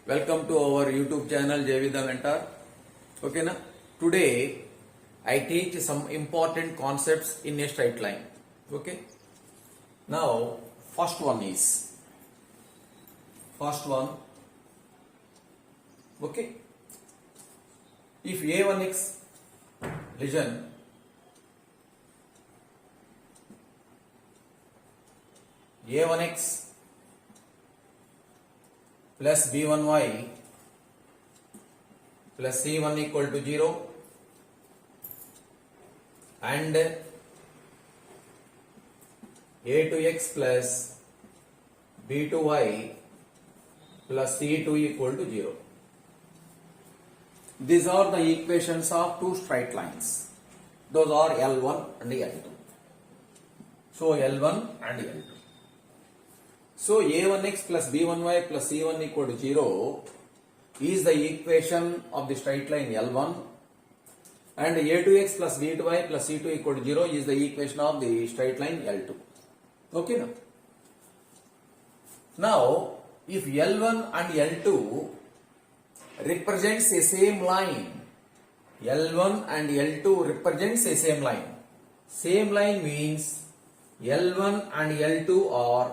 Welcome to our YouTube channel JV the Mentor. Okay na? Today I teach some important concepts in a straight line. Okay. Now first one. Okay. If A1x, listen. A1x plus B1y plus C1 equal to 0 and A2x plus B2y plus C2 equal to 0. These are the equations of two straight lines. Those are L1 and L2. So L1 and L2. So A1x plus B1y plus C1 equal to 0 is the equation of the straight line L1, and A2x plus B2y plus C2 equal to 0 is the equation of the straight line L2. Okay now? Now, if L1 and L2 represents a same line, L1 and L2 represents a same line. Same line means L1 and L2 are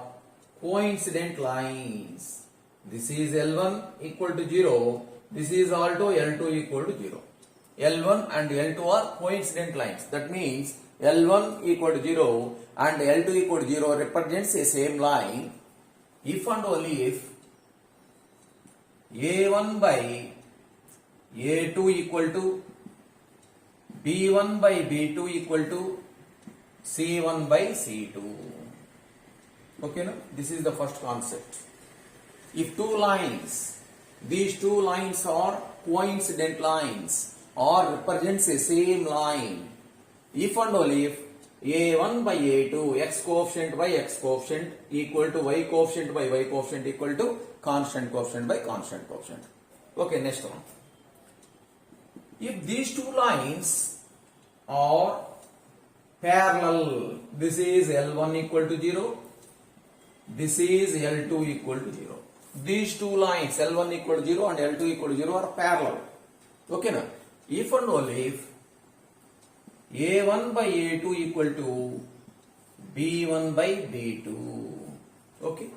coincident lines. This is L1 equal to 0. This is also L2 equal to 0. L1 and L2 are coincident lines. That means L1 equal to 0 and L2 equal to 0 represents a same line if and only if A1 by A2 equal to B1 by B2 equal to C1 by C2. Okay, no? This is the first concept. If these two lines are coincident lines or represents a same line, if and only if A1 by A2, x coefficient by x coefficient equal to y coefficient by y coefficient equal to constant coefficient by constant coefficient. Okay, next one. If these two lines are parallel, this is L1 equal to 0, this is L2 equal to 0. These two lines L1 equal to 0 and L2 equal to 0 are parallel. Okay now? If and only if A1 by A2 equal to B1 by B2. Okay?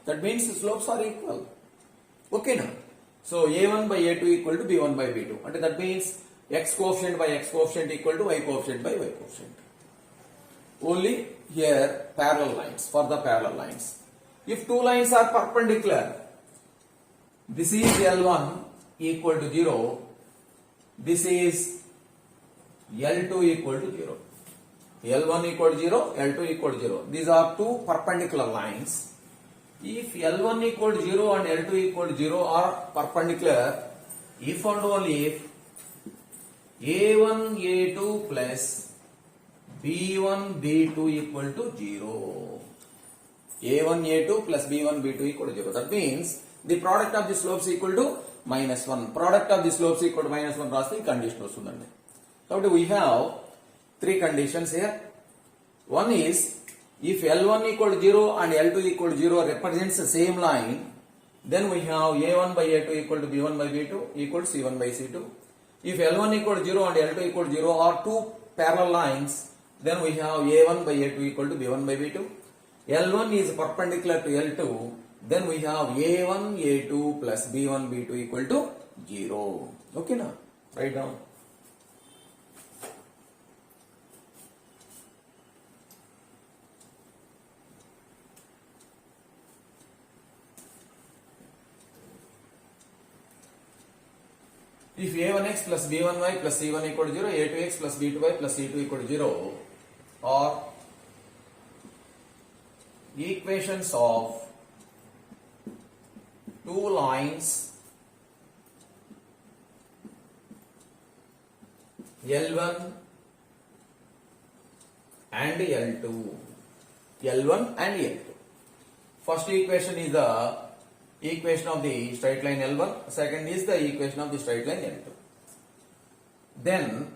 That means the slopes are equal. Okay now? So A1 by A2 equal to B1 by B2. And that means x coefficient by x coefficient equal to y coefficient by y coefficient. Only here parallel lines, for the parallel lines. If two lines are perpendicular, this is L1 equal to 0, this is L2 equal to 0. L1 equal to 0, L2 equal to 0. These are two perpendicular lines. If L1 equal to 0 and L2 equal to 0 are perpendicular, if and only if A1, A2 plus B1, B2 equal to 0. A1, A2 plus B1, B2 equal to 0. That means the product of the slopes equal to minus 1. Product of the slopes equal to minus 1 rasti condition ostundandi. So we have three conditions here. One is if L1 equal to 0 and L2 equal to 0 represents the same line, then we have A1 by A2 equal to B1 by B2 equal to C1 by C2. If L1 equal to 0 and L2 equal to 0 are two parallel lines, then we have A1 by A2 equal to B1 by B2. L1 is perpendicular to L2, then we have A1, A2 plus B1, B2 equal to 0. Okay now? Write down. If A1x plus B1y plus C1 equal to 0, A2x plus B2y plus C2 equal to 0 are equations of two lines L1 and L2. L1 and L2. First equation is the equation of the straight line L1. Second is the equation of the straight line L2. Then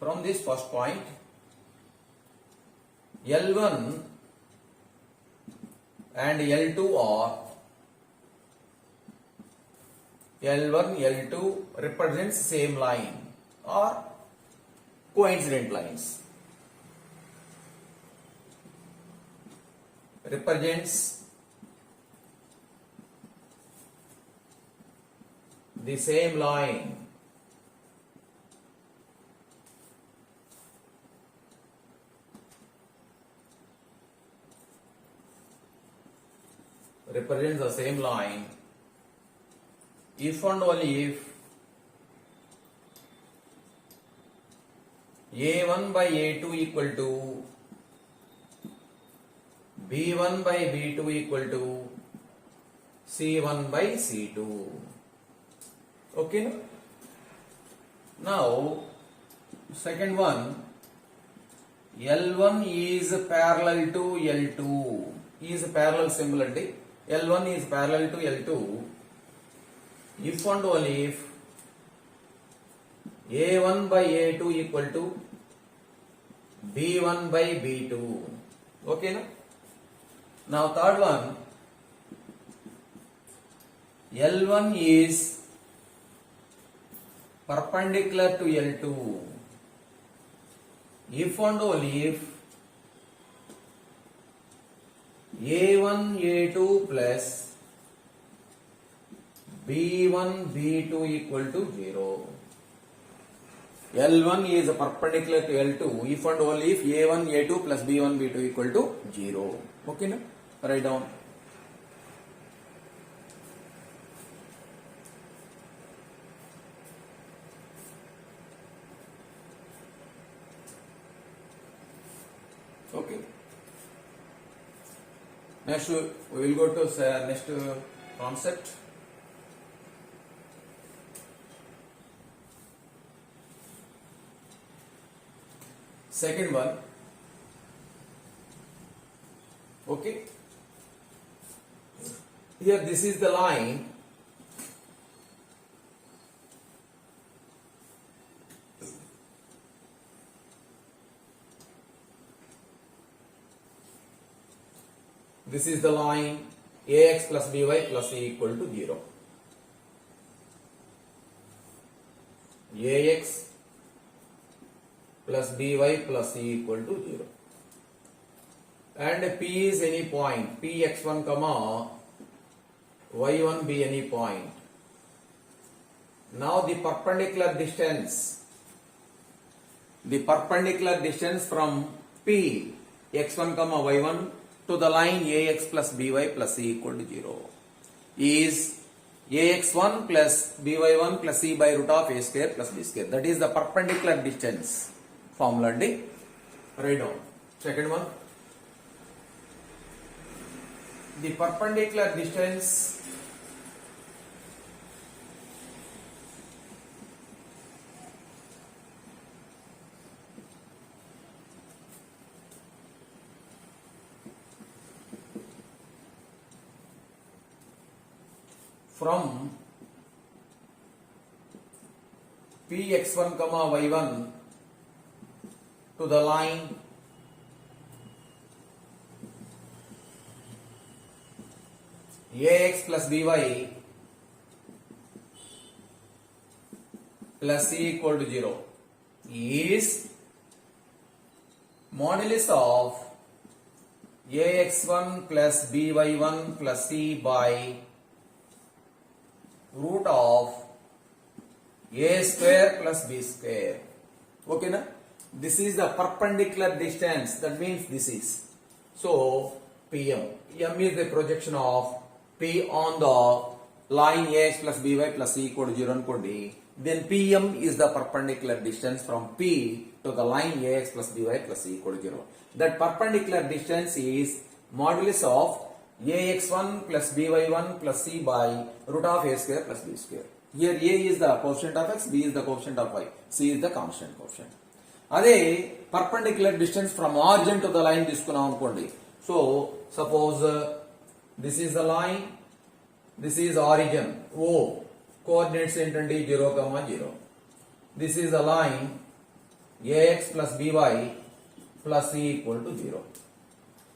from this first point, L1 and L2 are L1, L2 represents same line or coincident lines. Represents the same line. Represents the same line if and only if A1 by A2 equal to B1 by B2 equal to C1 by C2. Okay. Now second one, L1 is parallel to L2. Is a parallel symbol andi. L1 is parallel to L2 if and only if A1 by A2 equal to B1 by B2. Okay, na? Now third one, L1 is perpendicular to L2 if and only if A1 A2 plus B1 B2 equal to 0. L1 is perpendicular to L2 if and only if A1 A2 plus B1 B2 equal to 0. Okay, na? Write down. Okay. Next we will go to next concept. Second one. Okay. Here this is the line. This is the line ax plus by plus c equal to 0. Ax plus by plus c equal to 0. And P is any point, Px1 comma y1 be any point. Now the perpendicular distance from P x1 comma y1 to the line ax plus by plus c equal to 0 is ax1 plus by1 plus c by root of a square plus b square. That is the perpendicular distance formula. Write down. Second one, the perpendicular distance from Px1 comma y1 to the line ax plus by plus c equal to 0 is modulus of ax1 plus by1 plus c by root of a square plus b square. Okay, na? This is the perpendicular distance. That means this is. So Pm. M is the projection of P on the line ax plus by plus c equal to 0 ankondi. Then Pm is the perpendicular distance from P to the line ax plus by plus c equal to 0. That perpendicular distance is modulus of ax1 plus by1 plus c by root of a square plus b square. Here a is the coefficient of x, b is the coefficient of y, c is the constant coefficient. అదే perpendicular distance from origin to the line తీసుకున్నాం అనుకోండి. So suppose this is the line, this is origin O, coordinates ఏంటండి 0, 0. This is the line ax plus by plus c equal to 0.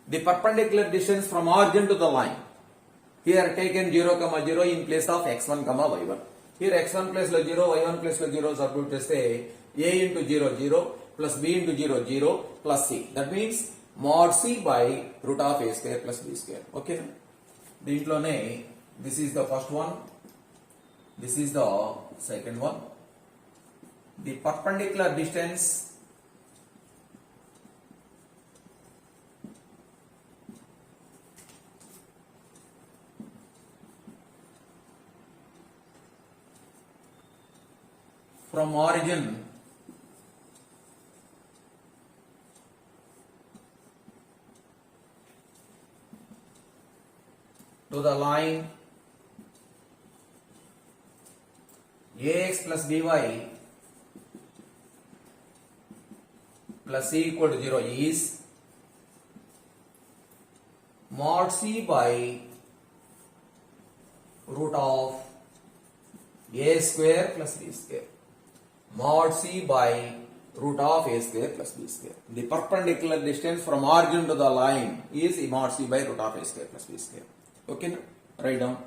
the perpendicular distance from origin to the line. Here taken 0, 0 in place of x1, y1. Here x1 place lo 0, y1 place lo 0 substitute cheste a into 0, 0 plus b into 0, 0 plus c. That means mod c by root of a square plus b square. Okay. Dintlone, this is the first one. This is the second one. The perpendicular distance from origin to the line ax plus by plus c equal to 0 is mod c by root of a square plus b square. Mod c by root of a square plus b square. The perpendicular distance from origin to the line is mod c by root of a square plus b square. Okay, write down.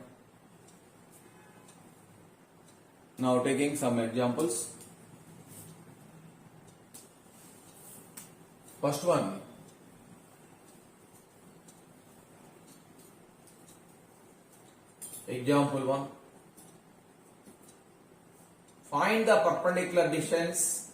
Now taking some examples. First one. Example 1. Find the perpendicular distance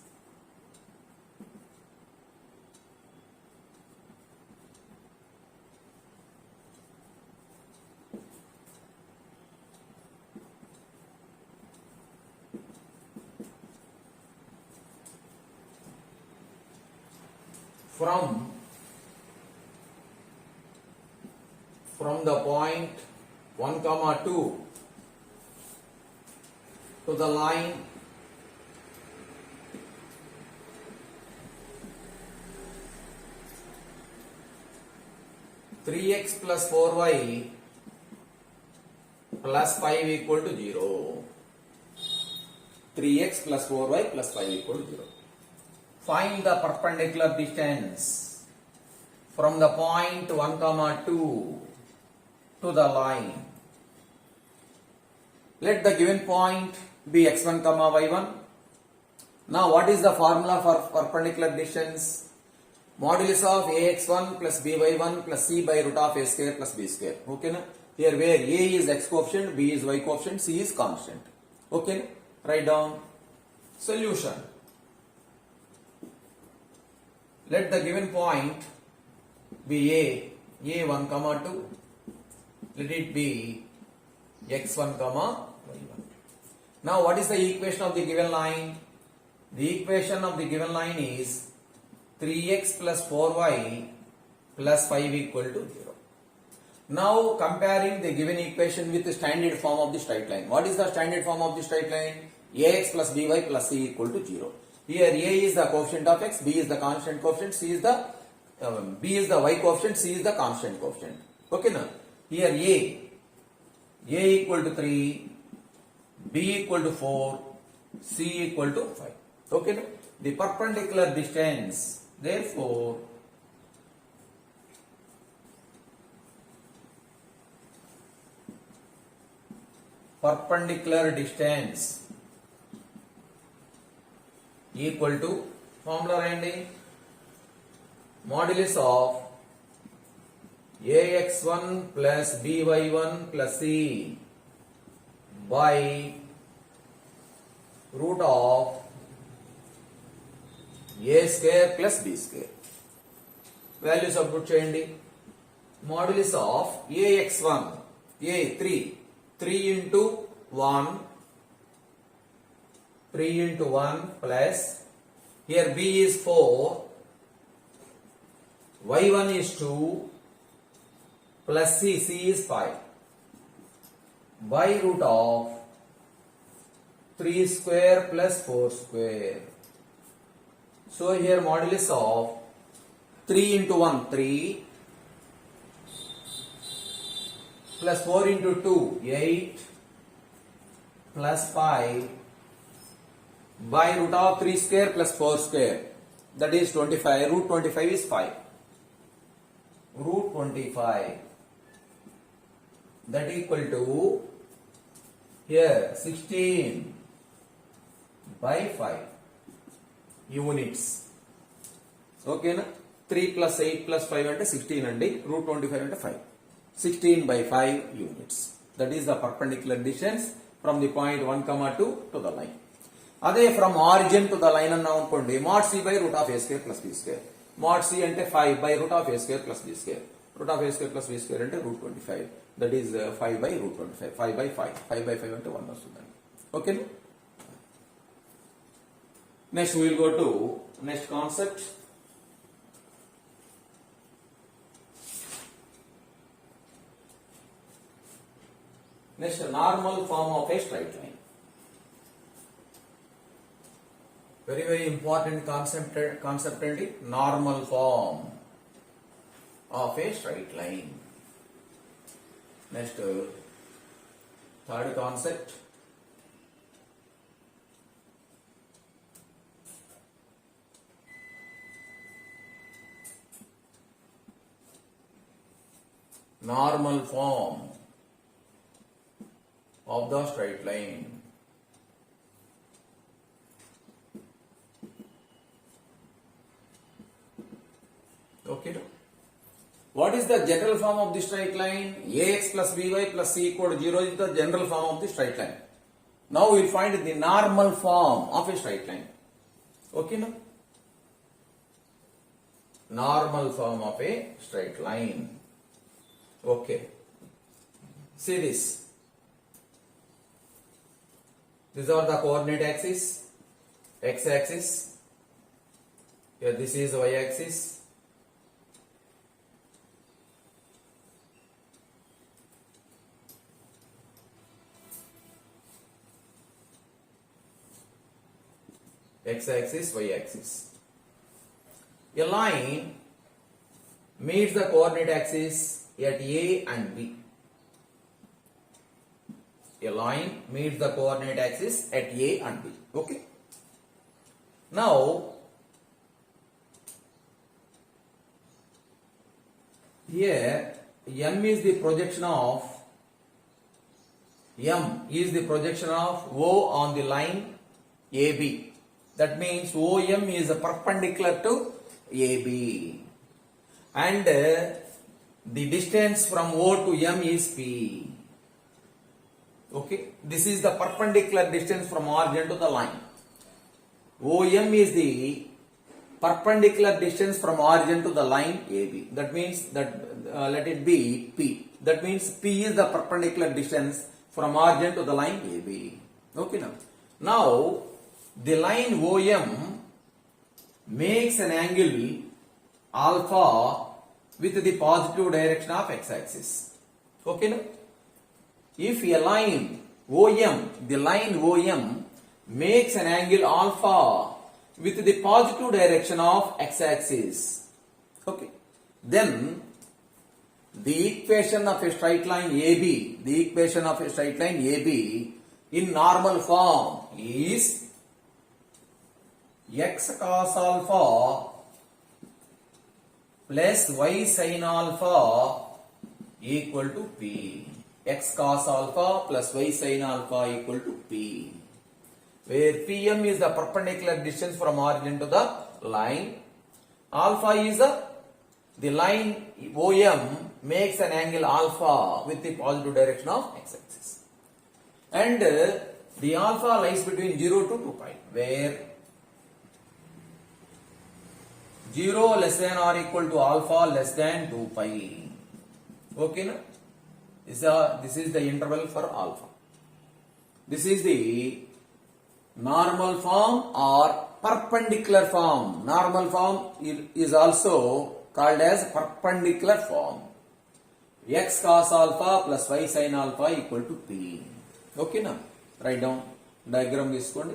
from the point 1, 2 to the line 3x plus 4y plus 5 equal to 0. 3x plus 4y plus 5 equal to 0. Find the perpendicular distance from the point 1, 2 to the line. Let the given point be x1, y1. Now what is the formula for perpendicular distance? Modulus of ax1 plus by1 plus c by root of a square plus b square. Okay na? Here where a is x coefficient, b is y coefficient, c is constant. Okay na? Write down solution. Let the given point be a1, 2. Let it be x1, y1. Now what is the equation of the given line? The equation of the given line is 3x plus 4y plus 5 equal to 0. Now comparing the given equation with the standard form of the straight line. What is the standard form of the straight line? Ax plus by plus c equal to 0. Here a is the coefficient of x, b is the constant coefficient, c is the b is the y coefficient, c is the constant coefficient. Okay now? Here a equal to 3, b equal to 4, c equal to 5. Okay now? The perpendicular distance, therefore perpendicular distance equal to formula randi modulus of ax1 plus by1 plus c by root of a square plus b square. Value substitute cheyandi. Modulus of ax1 a 3 into 1 plus here b is 4 y1 is 2 plus c is 5 by root of 3 square plus 4 square. So here modulus of 3 into 1 3 plus 4 into 2 8 plus 5 by root of 3 square plus 4 square, that is 25. Root 25 is 5. root 25. That equal to here 16 by 5 units. Okay na? 3 plus 8 plus 5 ante 16 andi, root 25 ante 5. 16 by 5 units. That is the perpendicular distance from the point 1, 2 to the line. Ade from origin to the line anna anukondi, mod c by root of a square plus b square. Mod c ante 5 by root of a square plus b square. Root of a square plus b square ante root 25. That is 5 by root 25. 5 by 5. 5 by 5 ante 1 vastundandi. Okay? Next we will go to next concept. Next, normal form of a straight line. Very, very important concept and normal form of a straight line. Next, third concept. Normal form of the straight line. Okay. What is the general form of the straight line? Ax plus by plus c equal to 0 is the general form of the straight line. Now we will find the normal form of a straight line. Okay, no? Normal form of a straight line. Okay. See this. These are the coordinate axis, x axis. Here this is y axis. X axis, y axis. A line meets the coordinate axis at A and B. A line meets the coordinate axis at A and B. Okay. Now, here M is the projection of O on the line AB. That means OM is perpendicular to AB. And the distance from O to M is P. Okay, this is the perpendicular distance from origin to the line. OM is the perpendicular distance from origin to the line AB. That means that let it be P. That means P is the perpendicular distance from origin to the line AB. Okay, now the line OM makes an angle alpha with the positive direction of x-axis. Okay, now? If a line OM makes an angle alpha with the positive direction of x-axis, okay, then the equation of a straight line AB, in normal form is x cos alpha plus y sin alpha equal to P. X cos alpha plus y sin alpha equal to P, where Pm is the perpendicular distance from origin to the line. Alpha is the line OM makes an angle alpha with the positive direction of x-axis. And the alpha lies between 0 to 2 pi, where 0 less than or equal to alpha less than 2 pi. Okay, na? This is the interval for alpha. This is the normal form or perpendicular form. Normal form is also called as perpendicular form. X cos alpha plus y sin alpha equal to P. Okay, na? Write down. Diagram తీసుకోండి.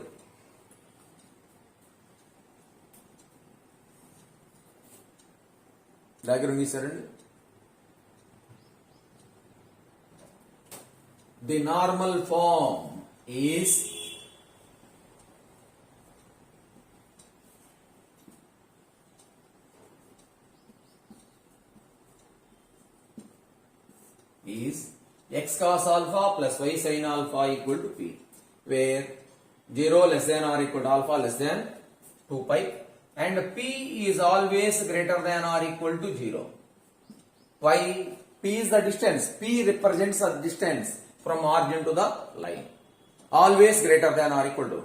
Diagram గీసారండి. The normal form is x cos alpha plus y sin alpha equal to p, where 0 less than or equal to alpha less than 2 pi and p is always greater than or equal to 0. Why? P is the distance. P represents the distance from origin to the line. Always greater than or equal to.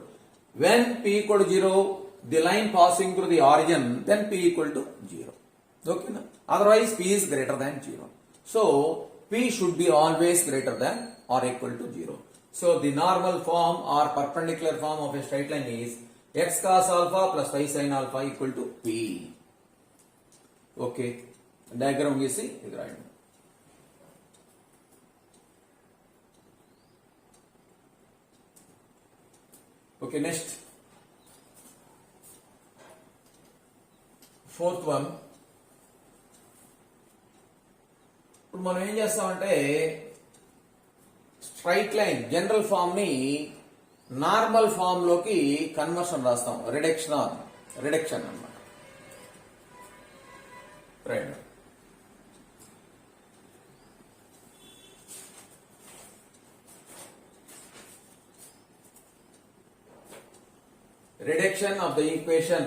When P equal to 0, the line passing through the origin, then P equal to 0. Okay, na? Otherwise P is greater than 0. So P should be always greater than or equal to 0. So the normal form or perpendicular form of a straight line is x cos alpha plus y sin alpha equal to P. Okay. Diagram we see. Okay, next. Fourth one. ఇప్పుడు మనం ఏం చేస్తామంటే straight line general form ని normal form లోకి conversion రాస్తాం. Reduction అన్నమాట. Right. Reduction of the equation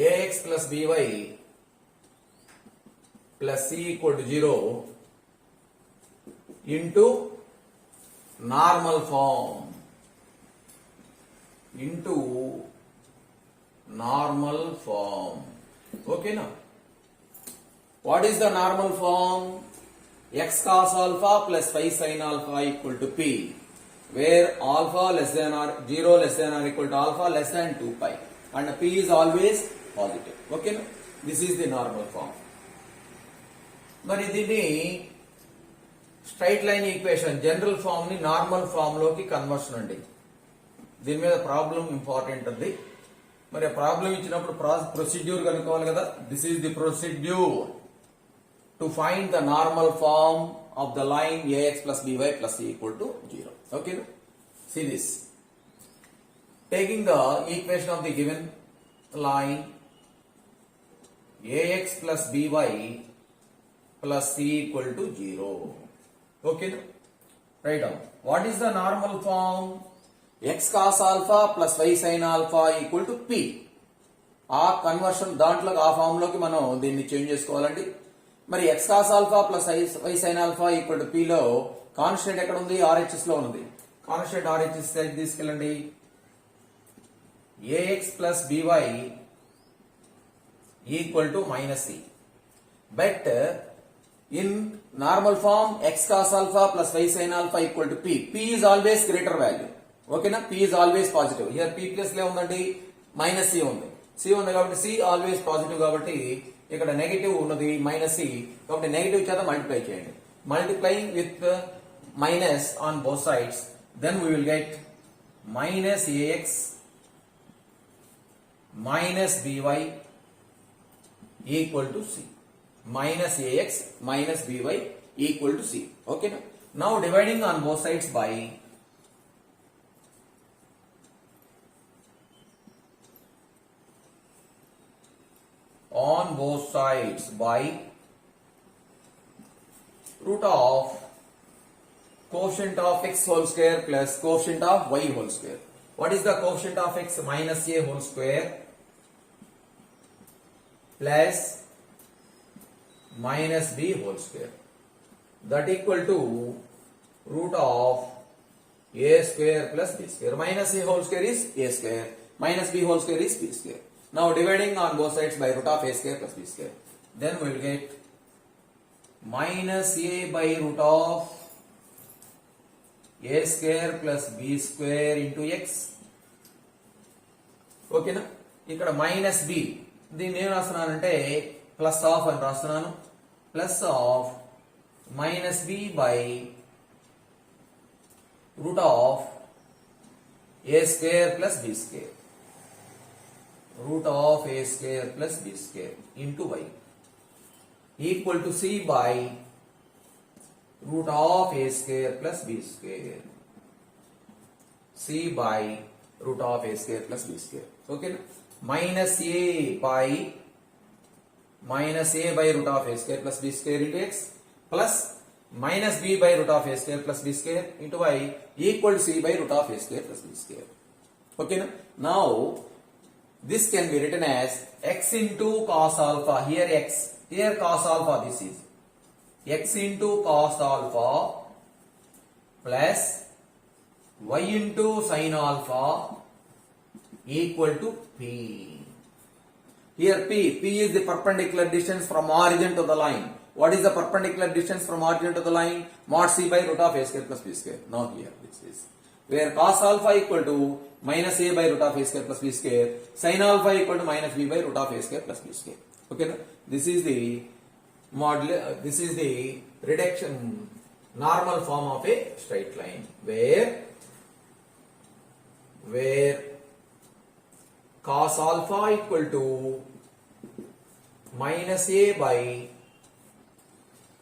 ax plus by plus c equal to 0 into normal form. Okay, now what is the normal form? X cos alpha plus y sin alpha equal to p, where alpha less than or 0 less than or equal to alpha less than 2 pi and p is always positive. Okay, now this is the normal form. మరి దీన్ని straight line equation general form ని normal form లోకి conversion అండి. దీని మీద problem important ఉంది. మరి ఆ ప్రాబ్లం ఇచ్చినప్పుడు ప్రొసీడ్యూర్ కనుక్కోవాలి కదా. This is the procedure to find the normal form of the line ax plus by plus c equal to 0. Okay, see this. Taking the equation of the given line ax plus by plus c equal to 0. Okay, write down. What is the normal form? X cos alpha plus y sin alpha equal to p. ఆ conversion దాంట్లో ఆ form లోకి మనం దీన్ని change చేసుకోవాలండి. మరి x cos alpha plus y sin alpha equal to p లో constant ఎక్కడ ఉంది? RHS లో ఉంది. కాన్స్టెంట్ RHS సైడ్ తీసుకెళ్ళండి. ax plus by equal to minus c. But in normal form x cos alpha plus y sin alpha equal to p. P is always greater value. ఓకేనా? p is always positive. Here p plus లో ఉందండి, minus c ఉంది. c ఉంది కాబట్టి c always positive కాబట్టి ఇక్కడ negative ఉన్నది minus c కాబట్టి నెగటివ్ చేత మల్టిప్లై చేయండి. Multiplying with minus on both sides, then we will get minus ax minus by equal to c. Minus ax minus by equal to c. ఓకేనా? Now dividing on both sides by root of coefficient of x whole square plus coefficient of y whole square. What is the coefficient of x? Minus a whole square plus minus b whole square. That equal to root of a square plus b square. Minus a whole square is a square. Minus b whole square is b square. Now dividing on both sides by root of a square plus b square. Then we will get minus a by root of a square plus b square into x. ఓకేనా? ఇక్కడ minus b, దీన్ని ఏం రాస్తున్నానంటే plus of అని రాస్తున్నాను. Plus of minus b by root of a square plus b square. Root of a square plus b square into y equal to c by root of a square plus b square. C by root of a square plus b square. Okay. Minus a by root of a square plus b square into x plus minus b by root of a square plus b square into y equal to c by root of a square plus b square. Okay. Now this can be written as x into cos alpha. Here x, here cos alpha. This is x into cos alpha plus y into sin alpha equal to p. Here p is the perpendicular distance from origin to the line. What is the perpendicular distance from origin to the line? Mod c by root of a square plus b square. Now here this is where cos alpha equal to minus a by root of a square plus b square, sin alpha equal to minus b by root of a square plus b square. Okay, this is the model. This is the reduction normal form of a straight line where cos alpha equal to minus a by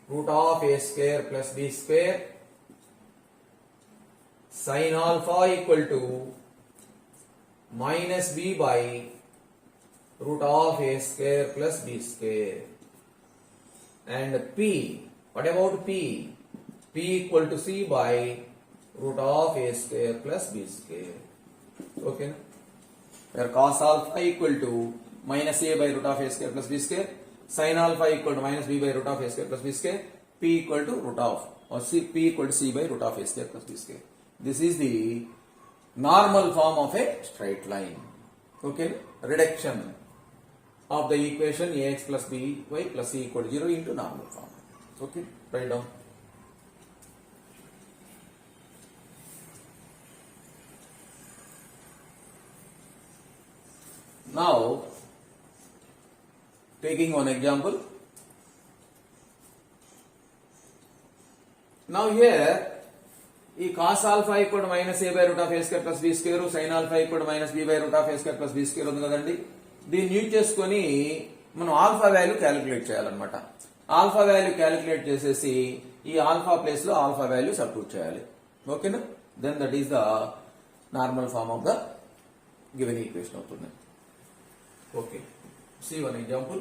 root of a square plus b square, sin alpha equal to minus b by root of a square plus b square, and p, what about p? P equal to c by root of a square plus b square. Okay, where cos alpha equal to minus a by root of a square plus b square, sin alpha equal to minus b by root of a square plus b square, p equal to root of, or p equal to c by root of a square plus b square. This is the normal form of a straight line. Okay, reduction of the equation ax plus by plus c equal to 0 into normal form. Okay, write down. Now, taking one example. Now here, ఈ cos alpha equal to minus a by root of a square plus b square, sin alpha equal to minus b by root of a square plus b square ఉంది కదండి. దీన్ని use చేసుకొని మనం alpha value calculate చేయాలన్నమాట. Alpha value calculate చేసేసి ఈ alpha place లో alpha value substitute చేయాలి. ఓకేనా? Then that is the normal form of the given equation అవుతుంది. Okay, see one example.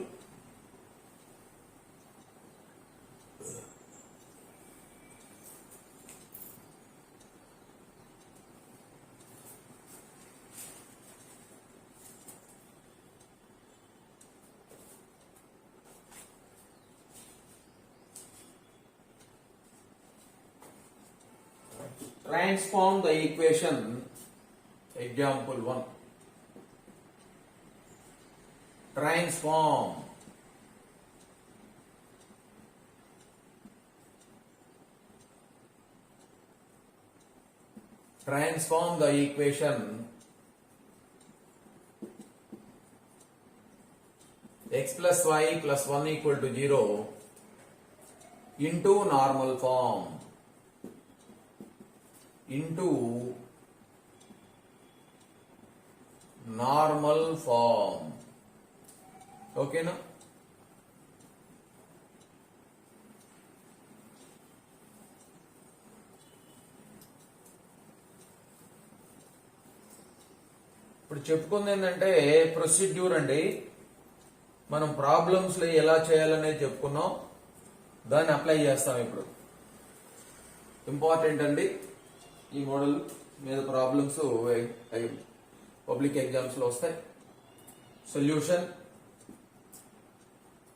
Transform the equation, example 1. Transform the equation x plus y plus 1 equal to 0 into normal form. ఓకేనా? ఇప్పుడు చెప్పుకుంది ఏంటంటే procedure అండి. మనం problems లో ఎలా చేయాలనేది చెప్పుకున్నాం, దాన్ని అప్లై చేస్తాం ఇప్పుడు. ఇంపార్టెంట్ అండి ఈ మోడల్ మీద. ప్రాబ్లమ్స్ పబ్లిక్ ఎగ్జామ్స్ లో వస్తాయి. Solution.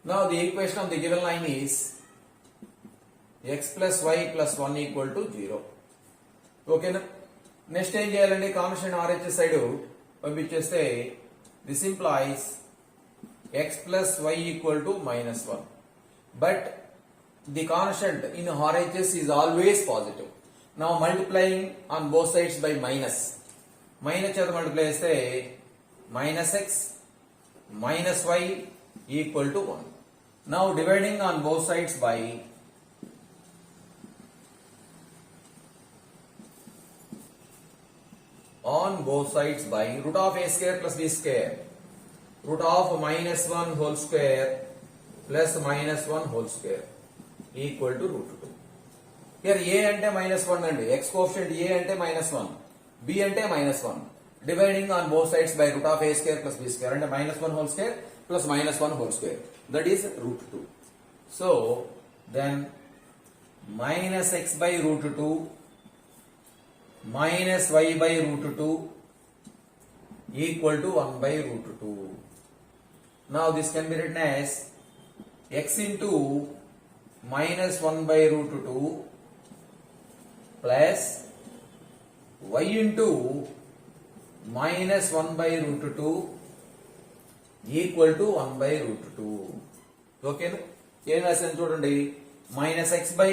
Now the equation of the given line is x plus y plus 1 equal to 0. ఓకేనా? నెక్స్ట్ ఏం చేయాలండి? కాన్స్టెంట్ RHS సైడ్ పంపించేస్తే this implies x plus y equal to minus 1. But the constant in RHS is always positive. Now multiplying on both sides by minus. Minus చేత multiply చేస్తే minus x minus y equal to 1. Now dividing on both sides by root of a square plus b square, root of minus 1 whole square plus minus 1 whole square equal to root 2. Here a ante minus 1 and x coefficient a ante minus 1, b ante minus 1. Dividing on both sides by root of a square plus b square and minus 1 whole square plus minus 1 whole square. That is root 2. So then minus x by root 2 minus y by root 2 equal to 1 by root 2. Now this can be written as x into minus 1 by root 2 plus y into minus 1 by root 2 equal to 1 by root 2. Okay? ఏం రాశాను చూడండి, minus x by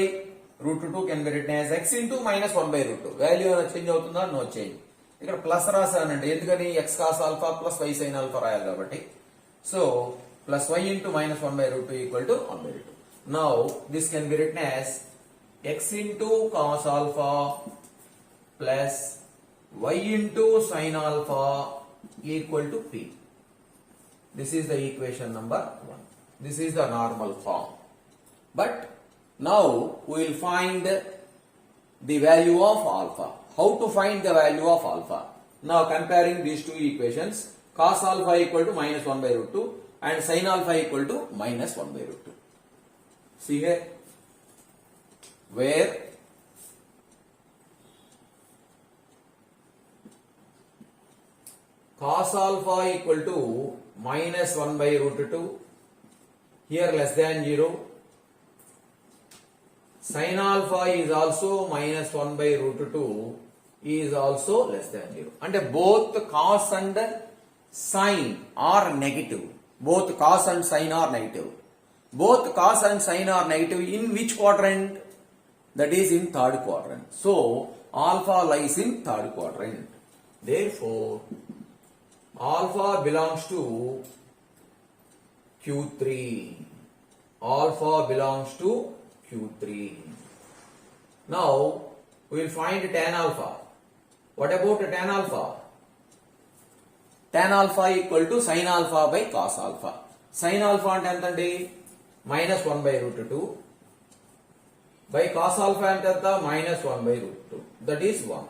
root 2 can be written as x into minus 1 by root 2. Value ఏమైనా change అవుతుందా? No change. ఇక్కడ plus రాశానండి, ఎందుకని x cos alpha plus y sine alpha రాయాలి కాబట్టి. So plus y into minus 1 by root 2 equal to 1 by root 2. Now this can be written as x into cos alpha plus y into sin alpha equal to p. This is the equation number 1. This is the normal form. But now we will find the value of alpha. How to find the value of alpha? Now comparing these two equations, cos alpha equal to minus 1 by root 2 and sin alpha equal to minus 1 by root 2. See here, where cos alpha equal to minus 1 by root 2, here less than 0. Sin alpha is also minus 1 by root 2 is also less than 0. And both cos and sin are negative. Both cos and sin are negative. Both cos and sin are negative in which quadrant? That is in third quadrant. So alpha lies in third quadrant. Therefore alpha belongs to Q3. Alpha belongs to Q3. Now we will find tan alpha. What about tan alpha? Tan alpha equal to sin alpha by cos alpha. Sin alpha ante entandi minus 1 by root 2 by cos alpha ante enta minus 1 by root 2. That is 1.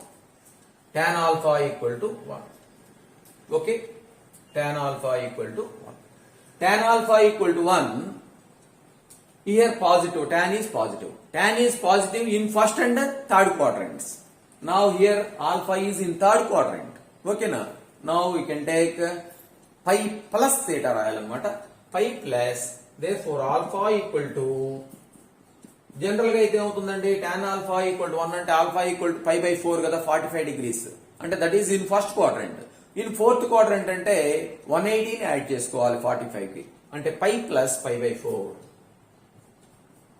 Tan alpha equal to 1. Okay, tan alpha equal to 1. Tan alpha equal to 1. Here positive, tan is positive. Tan is positive in first and third quadrants. Now here alpha is in third quadrant. Okay na? Now we can take pi plus theta రాయాలన్నమాట. Pi plus, therefore alpha equal to, general గా అయితే ఏమవుతుందండి, tan alpha equal to 1 అంటే alpha equal to pi by 4 కదా, 45 degrees. అంటే that is in first quadrant. In fourth quadrant అంటే 180 ని add చేసుకోవాలి 45 కి, అంటే pi plus pi by 4.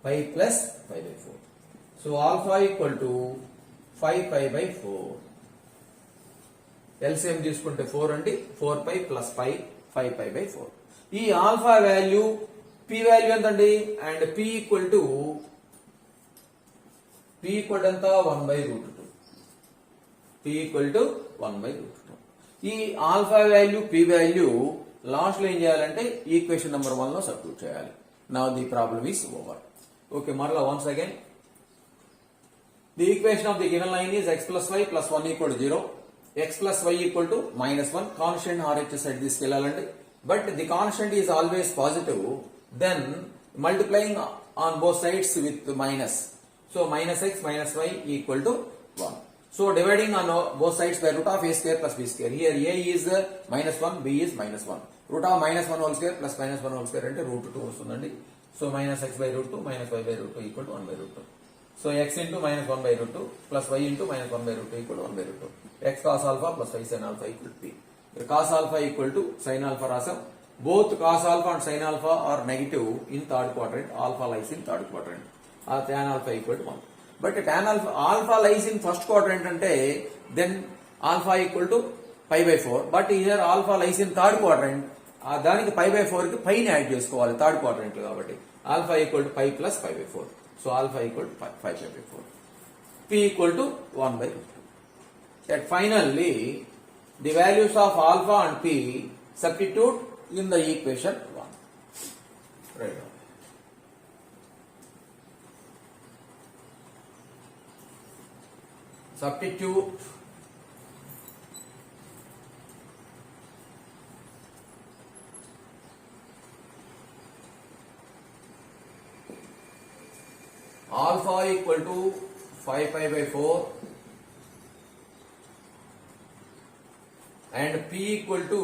Pi plus pi by 4. So alpha equal to 5 pi by 4. LCM తీసుకుంటే 4 అండి, 4 pi plus pi, 5 pi by 4. ఈ ఆల్ఫా వాల్యూ p వాల్యూ ఎంతండి, and p equal to ఎంత 1 by root 2. p equal to 1 by root 2. ఈ alpha value p value last లో ఏం చేయాలంటే equation number 1 లో సబ్స్టిట్యూట్ చేయాలి. Now the problem is over. Okay, మరలా once again the equation of the given line is x plus y plus 1 equal to 0. x plus y equal to minus 1. Constant RHS side తీసుకెళ్ళాలండి. But the constant is always positive. Then multiplying on both sides with minus. So minus x minus y equal to 1. So dividing on both sides by root of a square plus b square. Here a is minus 1, b is minus 1. Root of minus 1 whole square plus minus 1 whole square అంటే root 2 వస్తుందండి. So minus x by root 2 minus y by root 2 equal to 1 by root 2. So x into minus 1 by root 2 plus y into minus 1 by root 2 equal to 1 by root 2. X cos alpha plus y sin alpha equal to p. Here cos alpha equal to sin alpha rasam. Both cos alpha and sin alpha are negative in third quadrant. Alpha lies in third quadrant. Tan alpha equal to 1. But tan alpha lies in first quadrant ante then alpha equal to pi by 4. But here alpha lies in third quadrant. దానికి pi by 4 కి pi ని add చేసుకోవాలి third quadrant కాబట్టి. Alpha equal to pi plus pi by 4. So alpha equal to 5 pi by 4. P equal to 1 by root 2. That finally the values of alpha and p substitute in the equation 1. Right. substitute alpha equal to 5 pi by 4 and p equal to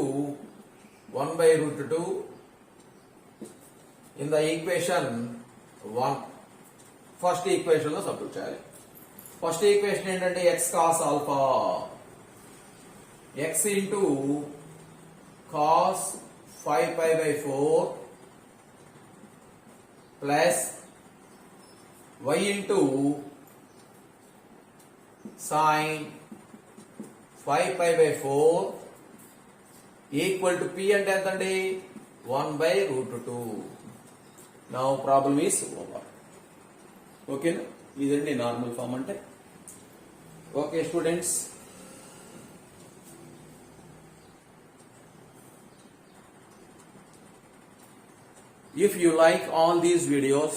1 by root 2 in the equation 1. First equation lo substitute cheyali. First equation ఏంటంటే x cos alpha x into cos 5 pi by 4 plus y into sin 5 pi by 4 equal to p అంటే ఎంతండి 1 by root 2. Now problem is over. ఓకేనా, ఇదండి normal form అంటే. Okay students, if you like all these videos,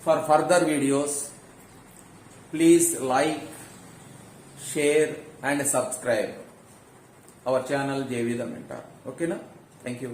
for further videos please like, share and subscribe our channel JV the Mentor. Okay na? Thank you.